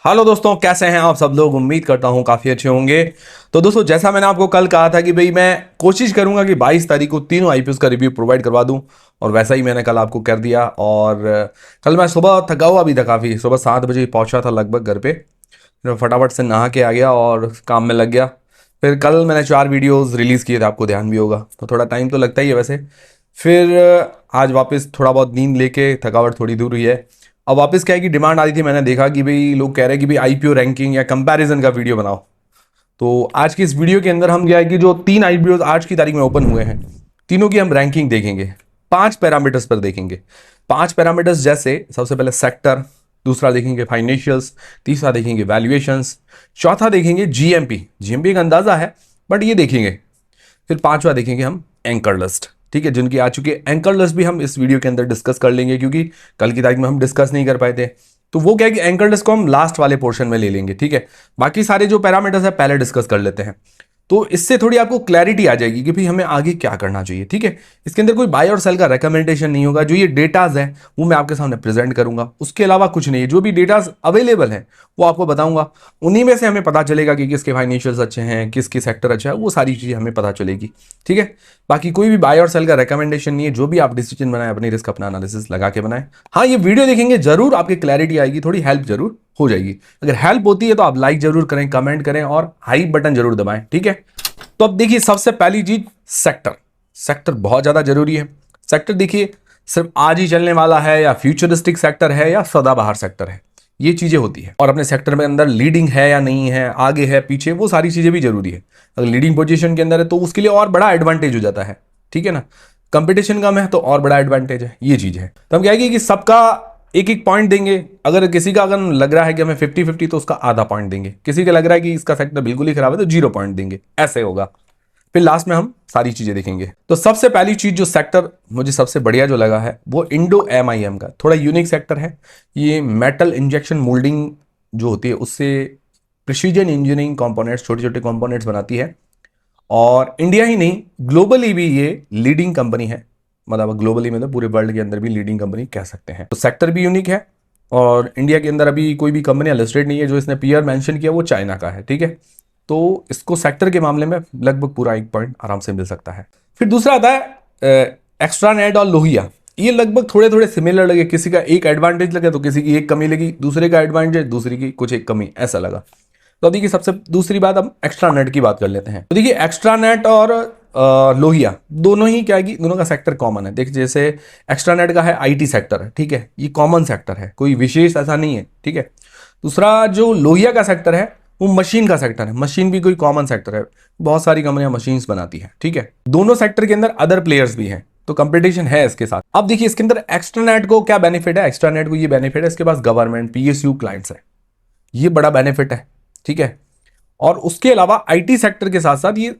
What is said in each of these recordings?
Hello दोस्तों, कैसे हैं आप सब लोग। उम्मीद करता हूं काफ़ी अच्छे होंगे। तो दोस्तों, जैसा मैंने आपको कल कहा था कि भाई मैं कोशिश करूंगा कि 22 तारीख को तीनों आईपीओस का रिव्यू प्रोवाइड करवा दूं, और वैसा ही मैंने कल आपको कर दिया। और कल मैं सुबह थका हुआ भी था काफ़ी, सुबह 7 बजे पहुंचा था लगभग घर पे। फिर मैं फटाफट से नहा के आ गया और काम में लग गया। फिर कल मैंने 4 वीडियोज़ रिलीज़ किए थे, आपको ध्यान भी होगा, तो थोड़ा टाइम तो लगता ही है वैसे। फिर आज वापस थोड़ा बहुत नींद लेके थकावट थोड़ी दूर हुई है। अब वापस क्या है कि डिमांड आ रही थी, मैंने देखा कि भाई लोग कह रहे हैं कि भाई आईपीओ रैंकिंग या कंपैरिजन का वीडियो बनाओ। तो आज की इस वीडियो के अंदर हम क्या है कि जो 3 आईपीओ आज की तारीख में ओपन हुए हैं, तीनों की हम रैंकिंग देखेंगे। 5 पैरामीटर्स पर देखेंगे। 5 पैरामीटर्स जैसे सबसे पहले सेक्टर, दूसरा देखेंगे फाइनेंशियल्स, तीसरा देखेंगे वैल्यूएशंस, चौथा देखेंगे जीएमपी। जीएमपी एक अंदाजा है बट ये देखेंगे। फिर पांचवा देखेंगे हम एंकर लिस्ट, ठीक है, जिनकी आ चुकी है एंकर लिस्ट भी हम इस वीडियो के अंदर डिस्कस कर लेंगे, क्योंकि कल की तारीख में हम डिस्कस नहीं कर पाए थे। तो वो क्या है कि एंकर लिस्ट को हम लास्ट वाले पोर्शन में ले लेंगे, ठीक है। बाकी सारे जो पैरामीटर्स है पहले डिस्कस कर लेते हैं, तो इससे थोड़ी आपको क्लैरिटी आ जाएगी कि भाई हमें आगे क्या करना चाहिए, ठीक है। इसके अंदर कोई बाय और सेल का रिकमेंडेशन नहीं होगा। जो ये डेटाज है वो मैं आपके सामने प्रेजेंट करूंगा, उसके अलावा कुछ नहीं है। जो भी डेटाज अवेलेबल है वो आपको बताऊंगा, उन्हीं में से हमें पता चलेगा कि किसके फाइनेंशियल्स अच्छे हैं, किसकी सेक्टर अच्छा है, वो सारी चीजें हमें पता चलेगी, ठीक है। बाकी कोई भी बाय और सेल का रिकमेंडेशन नहीं है। जो भी आप डिसीजन बनाए अपनी रिस्क अपना एनालिसिस लगा के बनाए। हाँ, ये वीडियो देखेंगे जरूर आपकी क्लैरिटी आएगी, थोड़ी हेल्प जरूर हो जाएगी। अगर हेल्प होती है तो आप लाइक जरूर करें, कमेंट करें और हाई बटन जरूर दबाएं, ठीक है। तो अब देखिए, सबसे पहली चीज सेक्टर। सेक्टर बहुत ज्यादा जरूरी है। सेक्टर देखिए, सिर्फ आज ही चलने वाला है या फ्यूचरिस्टिक सेक्टर है या सदाबहार सेक्टर है, ये चीजें होती है। और अपने सेक्टर में अंदर लीडिंग है या नहीं है, आगे है पीछे, वो सारी चीजें भी जरूरी है। अगर लीडिंग पोजीशन के अंदर है तो उसके लिए और बड़ा एडवांटेज हो जाता है, ठीक है ना। कंपटीशन कम है तो और बड़ा एडवांटेज है, ये चीज है। तो हम क्या है कि सबका एक एक पॉइंट देंगे। अगर किसी का अगर लग रहा है कि हमें 50-50 तो उसका आधा पॉइंट देंगे। किसी का लग रहा है कि इसका सेक्टर बिल्कुल ही खराब है तो 0 पॉइंट देंगे, ऐसे होगा। फिर लास्ट में हम सारी चीजें देखेंगे। तो सबसे पहली चीज जो सेक्टर मुझे सबसे बढ़िया जो लगा है वो इंडो एमआईएम का। थोड़ा यूनिक सेक्टर है ये। मेटल इंजेक्शन मोल्डिंग जो होती है उससे प्रिसीजन इंजीनियरिंग कंपोनेंट्स, छोटे छोटे कंपोनेंट्स बनाती है। और इंडिया ही नहीं, ग्लोबली भी ये लीडिंग कंपनी है। मतलब ग्लोबली मतलब पूरे वर्ल्ड के अंदर भी लीडिंग कंपनी कह सकते हैं। तो सेक्टर भी यूनिक है। और इंडिया के अंदर अभी कोई भी कंपनी लिस्टेड नहीं है। जो इसने पीयर मेंशन किया वो चाइना का है, ठीक है। तो इसको सेक्टर के मामले में लगभग पूरा 1 पॉइंट आराम से मिल सकता है। फिर दूसरा आता है एक्स्ट्रानेट और लोहिया। ये लगभग थोड़े थोड़े सिमिलर लगे। किसी का एक एडवांटेज लगे तो किसी की एक कमी लगी, दूसरे का एडवांटेज दूसरी की कुछ एक कमी, ऐसा लगा। तो देखिए, सबसे दूसरी बात हम एक्स्ट्रानेट की बात कर लेते हैं। तो देखिए, एक्स्ट्रानेट और लोहिया दोनों ही क्या है कि दोनों का सेक्टर कॉमन है। देखिए, जैसे एक्स्ट्रानेट का है आईटी सेक्टर है, ठीक है, ये कॉमन सेक्टर है, कोई विशेष ऐसा नहीं है, ठीक है। दूसरा जो लोहिया का सेक्टर है वो मशीन का सेक्टर है। मशीन भी कोई कॉमन सेक्टर है, बहुत सारी कंपनियां मशीन्स बनाती हैं, ठीक है। दोनों सेक्टर के अंदर अदर प्लेयर्स भी हैं, तो कंपटीशन है इसके साथ। अब देखिए, इसके अंदर एक्स्ट्रानेट को क्या बेनिफिट है। एक्स्ट्रानेट को ये बेनिफिट है, इसके पास गवर्नमेंट पीएसयू क्लाइंट्स है, ये बड़ा बेनिफिट है, ठीक है। और उसके अलावा आईटी सेक्टर के साथ साथ ये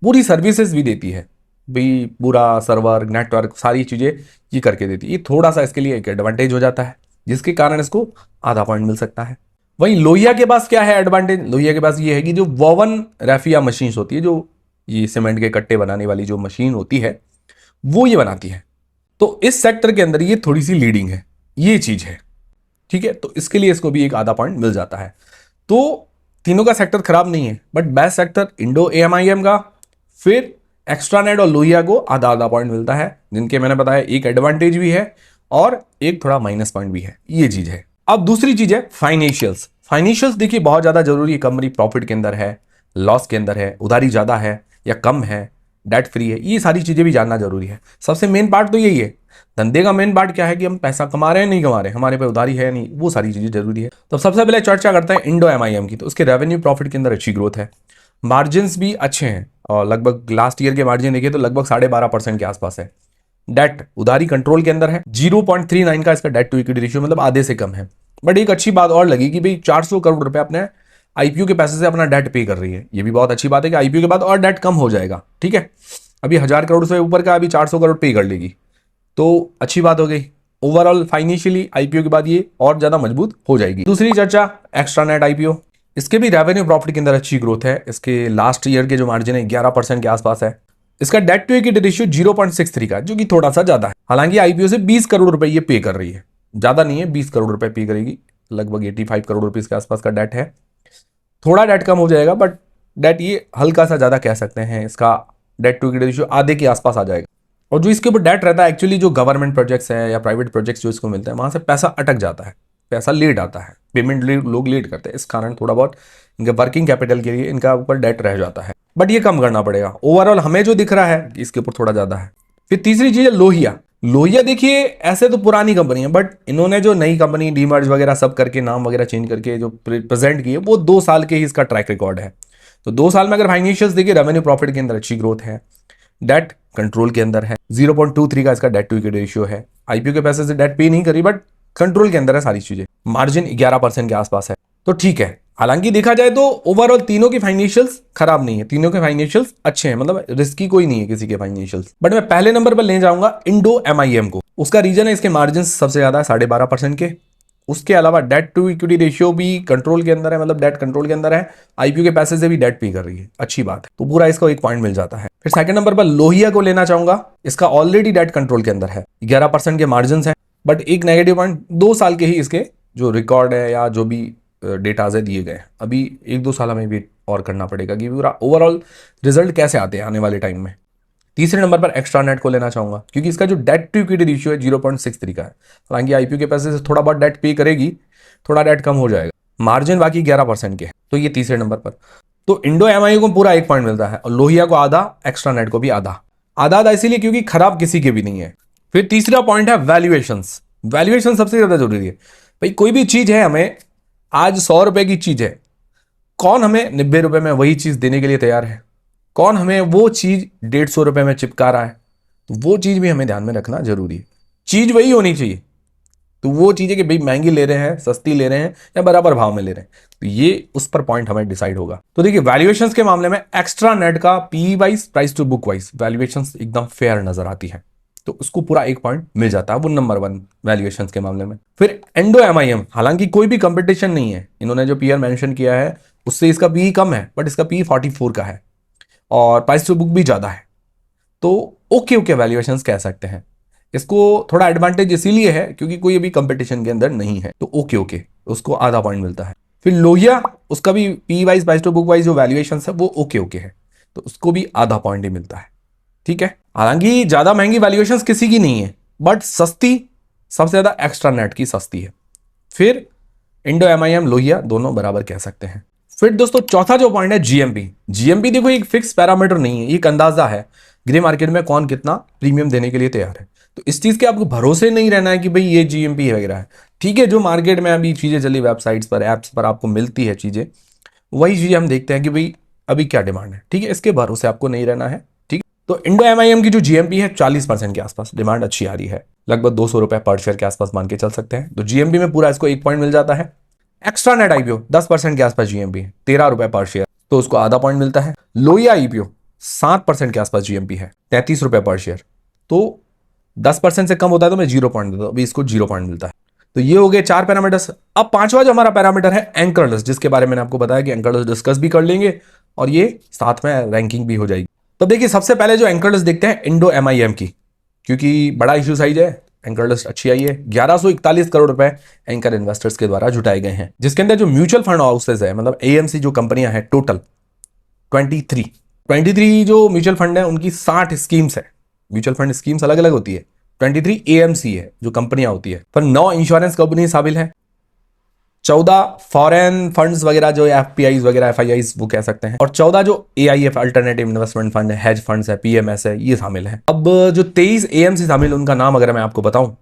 पूरी सर्विसेज भी देती है भाई। पूरा सर्वर नेटवर्क सारी चीजें ये करके देती है। ये थोड़ा सा इसके लिए एक एडवांटेज हो जाता है, जिसके कारण इसको आधा पॉइंट मिल सकता है। वहीं लोहिया के पास क्या है एडवांटेज। लोहिया के पास ये है कि जो वोवन रैफिया मशीन्स होती है, जो ये सीमेंट के कट्टे बनाने वाली जो मशीन होती है वो ये बनाती है। तो इस सेक्टर के अंदर ये थोड़ी सी लीडिंग है, ये चीज है, ठीक है। तो इसके लिए इसको भी एक आधा पॉइंट मिल जाता है। तो तीनों का सेक्टर खराब नहीं है, but best sector Indo AIMIM का। फिर एक्स्ट्रानेट और लोहिया को आधा आधा पॉइंट मिलता है, जिनके मैंने बताया एक एडवांटेज भी है और एक थोड़ा माइनस पॉइंट भी है, ये चीज है। अब दूसरी चीज है फाइनेंशियल्स। फाइनेंशियल्स देखिए बहुत ज्यादा जरूरी है। कंपनी प्रॉफिट के अंदर है, लॉस के अंदर है, उधारी ज्यादा है या कम है, डेट फ्री है, ये सारी चीजें भी जानना जरूरी है। सबसे मेन पार्ट तो यही है। धंधे का मेन पार्ट क्या है कि हम पैसा कमा रहे हैं नहीं कमा रहे, हमारे पे उधारी है नहीं, वो सारी चीजें जरूरी है। तो सबसे पहले चर्चा करते हैं इंडो एमआईएम की। तो उसके रेवेन्यू प्रॉफिट के अंदर अच्छी ग्रोथ है, मार्जिन भी अच्छे हैं, और लगभग लास्ट ईयर के मार्जिन देखिए तो लगभग 12.5% के आसपास है। डेट उधारी कंट्रोल के अंदर है, 0.39 का इसका डेट टू इक्विटी रेशियो, मतलब आधे से कम है। बट एक अच्छी बात और लगी कि भाई 400 करोड़ रुपए अपने आईपीओ के पैसे से अपना डेट पे कर रही है। ये भी बहुत अच्छी बात है कि आईपीओ के बाद और डेट कम हो जाएगा, ठीक है। अभी 1000 करोड़ से ऊपर का अभी 400 करोड़ पे कर लेगी, तो अच्छी बात हो गई। ओवरऑल फाइनेंशियली आईपीओ के बाद ये और ज्यादा मजबूत हो जाएगी। दूसरी चर्चा एक्स्ट्रानेट आईपीओ। इसके भी रेवेन्यू प्रॉफिट के अंदर अच्छी ग्रोथ है। इसके लास्ट ईयर के जो मार्जिन है 11% के आसपास है। इसका डेट टू इक्विटी रेशियो 0.63 का, जो कि थोड़ा सा ज्यादा है। हालांकि आईपीओ से 20 करोड़ रुपए ये पे कर रही है, ज्यादा नहीं है, 20 करोड़ रुपए पे करेगी लगभग 85 करोड़ रुपीस के आसपास का डेट है। थोड़ा डेट कम हो जाएगा, बट डेट ये हल्का सा ज़्यादा कह सकते हैं, इसका डेट टू इक्विटी रेशियो आधे के आसपास आ जाएगा। और जो इसके ऊपर डेट रहता है, एक्चुअली जो गवर्नमेंट प्रोजेक्ट्स हैं या प्राइवेट प्रोजेक्ट्स जो इसको मिलते हैं, वहाँ से पैसा अटक जाता है, पैसा लेट आता है, पेमेंट लोग लेट करते हैं, इस कारण थोड़ा बहुत इनके वर्किंग कैपिटल के लिए इनका ऊपर डेट रह जाता है, बट ये कम करना पड़ेगा। ओवरऑल हमें जो दिख रहा है कि इसके ऊपर थोड़ा ज़्यादा है। फिर तीसरी चीज़ है लोहिया। लोहिया देखिए ऐसे तो पुरानी कंपनी है, बट इन्होंने जो नई कंपनी डीमर्ज वगैरह सब करके नाम वगैरह चेंज करके जो प्रेजेंट किए, वो 2 साल के ही इसका ट्रैक रिकॉर्ड है। तो 2 साल में अगर फाइनेंशियल्स देखिए, रेवेन्यू प्रॉफिट के अंदर अच्छी ग्रोथ है, डेट कंट्रोल के अंदर है, 0.23 का इसका डेट टू इक्विटी रेशियो है। आईपीओ के पैसे से डेट पे नहीं करी, बट कंट्रोल के अंदर है सारी चीजें। मार्जिन 11% के आसपास है, तो ठीक है। हालांकि देखा जाए तो ओवरऑल तीनों की फाइनेंशियल्स खराब नहीं है, तीनों के फाइनेंशियल्स अच्छे हैं, मतलब रिस्की कोई नहीं है किसी के फाइनेंशियल्स। बट मैं पहले नंबर पर ले जाऊंगा इंडो एमआईएम को। उसका रीजन है इसके मार्जिन सबसे ज्यादा है, 12.5% के। उसके अलावा डेट टू इक्विटी रेशियो भी कंट्रोल के अंदर है, मतलब डेट कंट्रोल के अंदर है, आईपीओ के पैसे से भी डेट पे कर रही है, अच्छी बात है, तो पूरा इसको 1 पॉइंट मिल जाता है। फिर सेकंड नंबर पर लोहिया को लेना चाहूंगा। इसका ऑलरेडी डेट कंट्रोल के अंदर है, 11% के मार्जिन है, बट एक नेगेटिव पॉइंट, 2 साल के ही इसके जो रिकॉर्ड है या जो भी डेटाज है दिए गए, अभी 1-2 साल हमें वेट और करना पड़ेगा कि पूरा ओवरऑल रिजल्ट कैसे आते हैं आने वाले टाइम में। तीसरे नंबर पर एक्स्ट्रा नेट को लेना चाहूंगा, क्योंकि इसका जो डेट टू इक्विटी रेशियो है 0.63 का है। हालांकि आईपीओ के पैसे से थोड़ा बहुत डेट पे करेगी, थोड़ा डेट कम हो जाएगा, मार्जिन बाकी 11% के है, तो ये तीसरे नंबर पर। तो इंडो एमआई को पूरा 1 पॉइंट मिलता है, और लोहिया को आधा, एक्स्ट्रा नेट को भी आधा आधा इसीलिए क्योंकि खराब किसी के भी नहीं है। फिर तीसरा पॉइंट है वैल्यूएशंस। वैल्यूएशन सबसे ज्यादा जरूरी है भाई। कोई भी चीज है, हमें आज 100 रुपए की चीज है, कौन हमें 90 रुपए में वही चीज देने के लिए तैयार है, कौन हमें वो चीज 150 रुपए में चिपका रहा है, तो वो चीज भी हमें ध्यान में रखना जरूरी है। चीज वही होनी चाहिए, तो वो चीज है कि भाई महंगी ले रहे हैं, सस्ती ले रहे हैं, या बराबर भाव में ले रहे हैं, तो ये उस पर पॉइंट हमें डिसाइड होगा। तो देखिए वैल्यूएशंस के मामले में एक्स्ट्रा नेट का P wise, price to book wise valuations एकदम फेयर नजर आती है, तो उसको पूरा 1 पॉइंट मिल जाता है, वो नंबर 1 वैल्यूएशंस के मामले में। फिर एंडो एमआईएम, हालांकि कोई भी कंपटीशन नहीं है, इन्होंने जो पीआर मेंशन किया है उससे इसका पी कम है, बट इसका पी 44 का है, और प्राइस टू बुक भी ज्यादा है, तो ओके वैल्यूएशंस कह सकते हैं। इसको थोड़ा एडवांटेज इसीलिए है क्योंकि कोई अभी कंपटीशन के अंदर नहीं है, तो ओके उसको आधा पॉइंट मिलता है। फिर लोहिया, उसका भी P wise, price to book wise जो वैल्यूएशंस है वो ओके है, तो उसको भी आधा पॉइंट ही मिलता है, ठीक है। हालांकि ज्यादा महंगी वैल्यूएशंस किसी की नहीं है, बट सस्ती सबसे ज्यादा एक्स्ट्रा नेट की सस्ती है। फिर इंडो एमआईएम, लोहिया दोनों बराबर कह सकते हैं। फिर दोस्तों चौथा जो पॉइंट है जीएमपी। जीएमपी देखो एक फिक्स पैरामीटर नहीं है, एक अंदाजा है ग्रे मार्केट में कौन कितना प्रीमियम देने के लिए तैयार है, तो इस चीज के आपको भरोसे नहीं रहना है कि भाई ये जीएमपी वगैरह है। ठीक है, जो मार्केट में अभी चीजें चली, वेबसाइट्स पर, एप्स पर आपको मिलती है चीजें, वही चीजें हम देखते हैं कि भाई अभी क्या डिमांड है, ठीक है, इसके भरोसे आपको नहीं रहना है, ठीक। तो इंडो एमआईएम की जो जीएमपी है 40% के आसपास, डिमांड अच्छी आ रही है, लगभग 200 रुपए पर शेयर के आसपास मान के चल सकते हैं, तो जीएमपी में पूरा इसको 1 पॉइंट मिल जाता है। एक्स्ट्रा नेट आईपीओ 10% के आसपास जीएमपी है, 13 रुपए पर शेयर, तो उसको आधा पॉइंट मिलता है। लोहिया आईपीओ 7% के आसपास जीएमपी है, 33 रुपए पर शेयर, तो 10% से कम होता है तो मैं 0 पॉइंट देता हूं, अभी इसको 0 पॉइंट मिलता है। तो ये हो गए 4 पैरामीटर्स। अब पांचवा जो हमारा पैरामीटर है एंकर लिस्ट, जिसके बारे में मैंने आपको बताया कि एंकर लिस्ट डिस्कस भी कर लेंगे और ये साथ में रैंकिंग भी हो जाएगी। तो देखिए सबसे पहले जो एंकर लिस्ट देखते हैं इंडो एमआईएम की, क्योंकि बड़ा इश्यू साइज है, एंकर लिस्ट अच्छी आई है। 1141 करोड़ रुपए एंकर इन्वेस्टर्स के द्वारा जुटाए गए हैं, जिसके अंदर जो म्यूचुअल फंड हाउसेज है, मतलब एएमसी जो कंपनियां हैं, टोटल 23 जो म्यूचुअल फंड है उनकी 60 स्कीम्स है। म्यूचुअल फंड स्कीम्स अलग अलग होती है, 23 एएमसी है जो कंपनियां होती है, पर 9 इंश्योरेंस कंपनी शामिल है, 14 फॉरेन फंड्स वगैरह जो एफपीआईज वगैरह, एफआईआईज वो कह सकते हैं, और 14 जो एआईएफ अल्टरनेटिव इन्वेस्टमेंट फंड है, हेज फंड्स है, पीएमएस है, ये शामिल है। अब जो 23 एएमसी शामिल, उनका नाम अगर मैं आपको बताऊं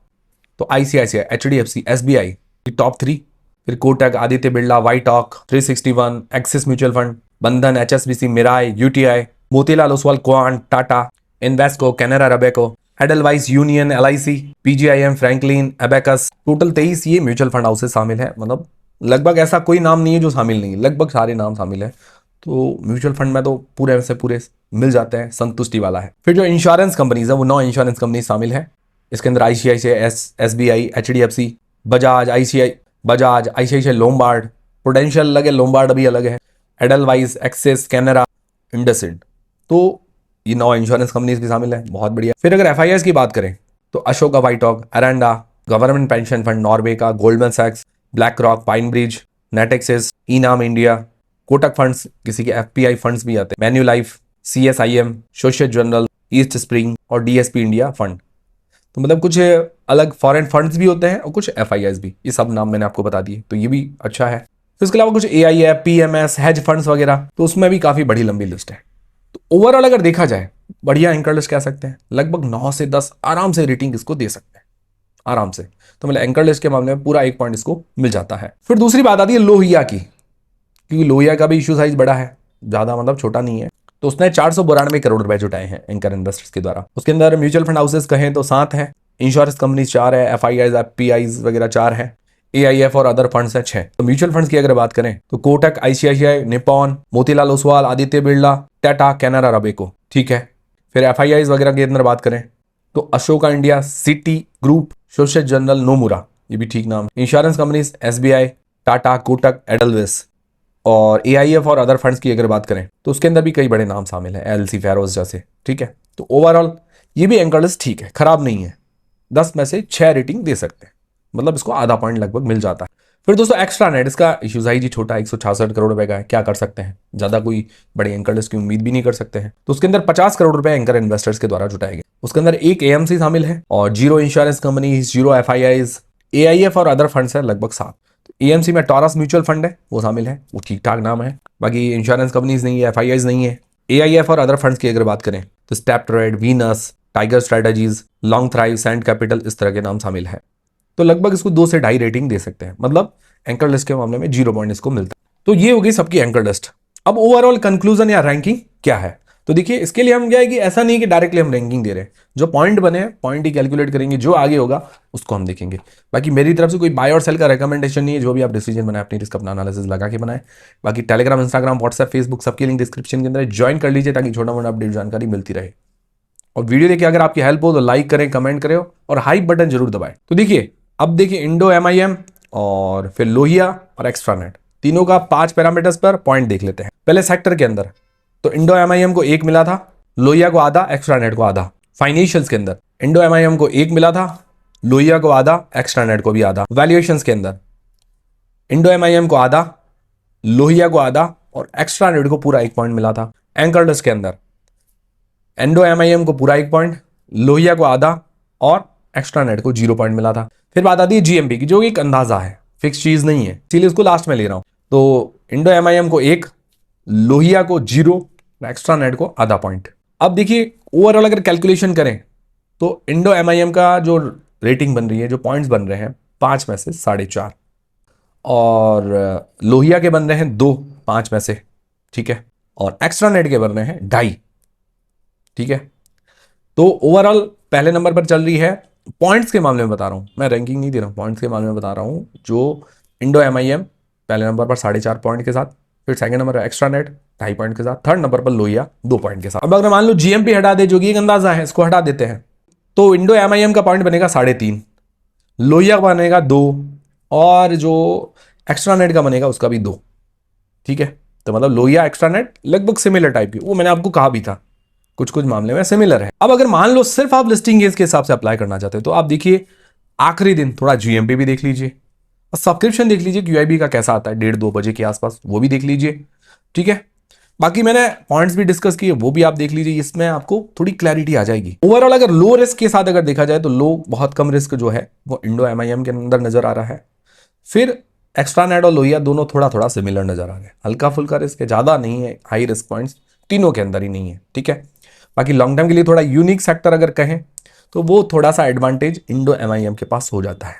तो आईसीआईसीआई, एचडीएफसी, एसबीआई, टॉप 3। फिर Kotak, Aditya Birla, WhiteOak, 361, Axis mutual fund, Bandhan, HSBC, Mirae, UTI, Motilal Oswal, Quant, Tata, Invesco, Canara Robeco, Edelweiss, Union, LIC, PGIM, Franklin, Abakkus, total 23 ये म्यूचुअल फंड हाउसेस शामिल है। मतलब लगभग ऐसा कोई नाम नहीं है जो शामिल नहीं है, लगभग सारे नाम शामिल है। तो म्यूचुअल फंड में तो पूरे से पूरे मिल जाते हैं, संतुष्टि वाला है। फिर जो इंश्योरेंस कंपनीज है वो 9 इंश्योरेंस कंपनी शामिल है। इसके अंदर ICICI, SBI, HDFC, Bajaj, ICICI Lombard, prudential अलग है, लोम्बार्ड भी अलग है, एडलवाइस, एक्सिस, कैनरा, इंडसइंड, तो ये 9 इंश्योरेंस कंपनीज भी शामिल है, बहुत बढ़िया। फिर अगर एफआईआईज की बात करें तो अशोका, वाइटॉक, अरेंडा, गवर्नमेंट पेंशन फंड, नॉर्वे का, गोल्डमैन सैक्स, BlackRock, PineBridge, Natixis, Enam India, Kotak funds, किसी के एफपीआई फंड्स भी आते हैं, Manulife, CSIM, Societe Generale, Eastspring और डीएसपी इंडिया फंड। तो मतलब कुछ अलग फॉरेन फंड्स भी होते हैं और कुछ एफआईआईज भी, ये सब नाम मैंने आपको बता दिए, तो ये भी अच्छा है। तो इसके अलावा कुछ एआई है, पीएमएस, हेज फंड्स वगैरह, तो उसमें भी काफी बड़ी लंबी लिस्ट है। तो ओवरऑल अगर देखा जाए बढ़िया एंकर लिस्ट कह सकते हैं, लगभग 9 से 10 आराम से रेटिंग इसको दे सकते हैं, आराम से। तो मतलब एंकर लिस्ट के मामले में पूरा 1 पॉइंट इसको मिल जाता है। फिर दूसरी बात आती है लोहिया की, क्योंकि लोहिया का भी इशू साइज बड़ा है, ज्यादा मतलब छोटा नहीं है। तो उसने 492 करोड़ रुपए जुटाए हैं एंकर इन्वेस्टर्स के द्वारा। उसके अंदर म्यूचुअल फंड हाउसेस कहें तो 7 है, इंश्योरेंस कंपनी 4 है, एफआईआईज, एफपीआईज वगैरह 4 है, एआईएफ और अदर फंड्स है 6। तो म्यूचुअल फंड्स की अगर बात करें तो कोटक, आईसीआईसीआई, निप्पॉन, मोतीलाल ओसवाल, आदित्य बिरला, टाटा, कैनरा रबेको, ठीक है। फिर एफआईआईज वगैरह के अंदर बात करें तो Ashoka India, Citi group, Societe Generale, Nomura, ये भी ठीक नाम। Insurance companies SBI, Tata, Kotak, Edelweiss. और एआईएफ और अदर फंड्स की अगर बात करें तो उसके अंदर भी कई बड़े नाम शामिल हैं, एलसी, फेरोज जैसे, ठीक है। तो ओवरऑल ये भी एंकर लिस्ट ठीक है, खराब नहीं है, 10 में से 6 रेटिंग दे सकते हैं, मतलब इसको आधा पॉइंट लगभग मिल जाता है। फिर दोस्तों एक्स्ट्रा नेट, इसका इशू साइज ही छोटा, 166 करोड़ रुपए का है, क्या कर सकते हैं, ज्यादा कोई बड़ी एंकर लिस्ट की उम्मीद भी नहीं कर सकते हैं। तो उसके अंदर 50 करोड़ रुपए एंकर इन्वेस्टर्स के द्वारा जुटाए गए। उसके अंदर एक एएमसी शामिल है और 0 इंश्योरेंस कंपनी, 0 एफआईआईज, एआईएफ और अदर फंड्स है लगभग 7। एएमसी में टॉरस म्यूचुअल फंड है, वो शामिल है, वो ठीक ठाक नाम है। बाकी इंश्योरेंस कंपनीज नहीं है, एफआईआईज नहीं है। एआईएफ और अदर फंड्स की अगर बात करें तो step trade, Venus, tiger strategies, long thrive, sand capital, इस तरह के नाम शामिल है। तो लगभग इसको 2 से 2.5 रेटिंग दे सकते हैं, मतलब एंकर लिस्ट के मामले में 0 पॉइंट इसको मिलता है। तो ये होगी सबकी एंकर लिस्ट। अब ओवरऑल कंक्लूजन या रैंकिंग क्या है, तो देखिए इसके लिए हम क्या है कि ऐसा नहीं कि डायरेक्टली हम रैंकिंग दे रहे हैं, जो पॉइंट बने हैं पॉइंट ही कैलकुलेट करेंगे, जो आगे होगा उसको हम देखेंगे। बाकी मेरी तरफ से कोई बाय और सेल का रिकमेंडेशन नहीं है, जो भी आप डिसीजन बनाए अपनी रिस्क अपना एनालिसिस लगा के बनाए। बाकी टेलीग्राम, इंस्टाग्राम, व्हाट्सएप, फेसबुक सबकी लिंक डिस्क्रिप्शन के अंदर ज्वाइन कर लीजिए ताकि छोटा मोटा अपडेट जानकारी मिलती रहे। और वीडियो देखिए अगर आपकी हेल्प हो तो लाइक करें, कमेंट करें और हाइप बटन जरूर दबाएं। तो देखिए अब देखिए इंडो एमआईएम और फिर लोहिया और एक्स्ट्रा नेट, तीनों का 5 पैरामीटर्स पर पॉइंट देख लेते हैं। पहले सेक्टर के अंदर तो इंडो एमआईएम को 1 मिला था, लोहिया को आधा, एक्स्ट्रा नेट को आधा। फाइनेंशियल्स के अंदर इंडो एमआईएम को 1 मिला था, लोहिया को आधा, एक्स्ट्रा नेट को भी आधा। वैल्यूएशंस के अंदर इंडो एमआईएम को आधा, लोहिया को आधा और एक्स्ट्रा नेट को पूरा 1 पॉइंट मिला था। एंकर लिस्ट के अंदर इंडो एमआईएम को पूरा 1 पॉइंट, लोहिया को आधा और एक्स्ट्रा नेट को 0 पॉइंट मिला था। फिर बात आती है जीएमपी की, जो एक अंदाजा है, फिक्स चीज नहीं है, इसीलिए उसको लास्ट में ले रहा हूं। तो इंडो एमआईएम को 1, लोहिया को 0, एक्स्ट्रा नेट को आधा पॉइंट। अब देखिए ओवरऑल अगर कैलकुलेशन करें तो इंडो एमआईएम का जो रेटिंग बन रही है, जो पॉइंट्स बन रहे हैं 5 में से 4.5 और लोहिया के बन रहे हैं 2 5 में से, ठीक है, और एक्स्ट्रा नेट के बन रहे हैं 2.5, ठीक है। तो ओवरऑल पहले नंबर पर चल रही है, पॉइंट्स के मामले में बता रहा हूं मैं, रैंकिंग नहीं दे रहा हूं, पॉइंट्स के मामले में बता रहा हूं, जो इंडो एमआईएम पहले नंबर पर 4.5 पॉइंट के साथ, फिर सेकंड नंबर पर एक्स्ट्रा नेट 2.5 पॉइंट के साथ, थर्ड नंबर पर लोहिया 2 पॉइंट के साथ। अब अगर मान लो जीएमपी हटा दे, जो कि एक अंदाजा है, इसको हटा देते हैं, तो इंडो एमआईएम का पॉइंट बनेगा 3.5, लोहिया का बनेगा 2 और जो एक्स्ट्रा नेट का बनेगा उसका भी 2, ठीक है। तो मतलब लोहिया एक्स्ट्रा नेट लगभग सिमिलर टाइप की, वो मैंने आपको कहा भी था, कुछ कुछ मामले में सिमिलर है। अब अगर मान लो सिर्फ आप लिस्टिंग एज के हिसाब से अप्लाई करना चाहते हो तो आप देखिए आखिरी दिन थोड़ा जीएमपी भी देख लीजिए और सब्सक्रिप्शन देख लीजिए क्यूआईबी का कैसा आता है 1:30-2 बजे के आसपास, वो भी देख लीजिए, ठीक है। बाकी मैंने पॉइंट्स भी डिस्कस किए, वो भी आप देख लीजिए, इसमें आपको थोड़ी क्लैरिटी आ जाएगी। ओवरऑल अगर लो रिस्क के साथ अगर देखा जाए तो लो बहुत कम रिस्क जो है वो इंडो एमआईएम के अंदर नजर आ रहा है। फिर एक्स्ट्रा नेट और लोहिया दोनों थोड़ा थोड़ा सिमिलर नजर आ रहे हैं, हल्का फुल्का रिस्क है, ज्यादा नहीं है, हाई रिस्क पॉइंट्स तीनों के अंदर ही नहीं है, ठीक है। बाकी लॉन्ग टर्म के लिए थोड़ा यूनिक सेक्टर अगर कहें तो वो थोड़ा सा एडवांटेज इंडो एमआईएम के पास हो जाता है,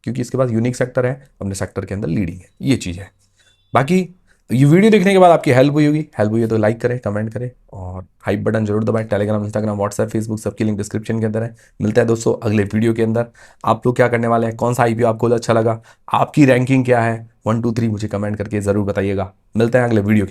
क्योंकि इसके पास यूनिक सेक्टर है, अपने सेक्टर के अंदर लीडिंग है, ये चीज है। बाकी ये वीडियो देखने के बाद आपकी हेल्प हुई होगी, हेल्प हुई है तो लाइक करें, कमेंट करें और हाइप बटन जरूर दबाएं। टेलीग्राम, इंस्टाग्राम, व्हाट्सएप, फेसबुक सबकी लिंक डिस्क्रिप्शन के अंदर है। मिलता है दोस्तों अगले वीडियो के अंदर। आप लोग क्या करने वाले हैं, कौन सा आईपीओ आपको अच्छा लगा, आपकी रैंकिंग क्या है, 1 2 3 मुझे कमेंट करके जरूर बताइएगा। मिलते हैं अगले वीडियो के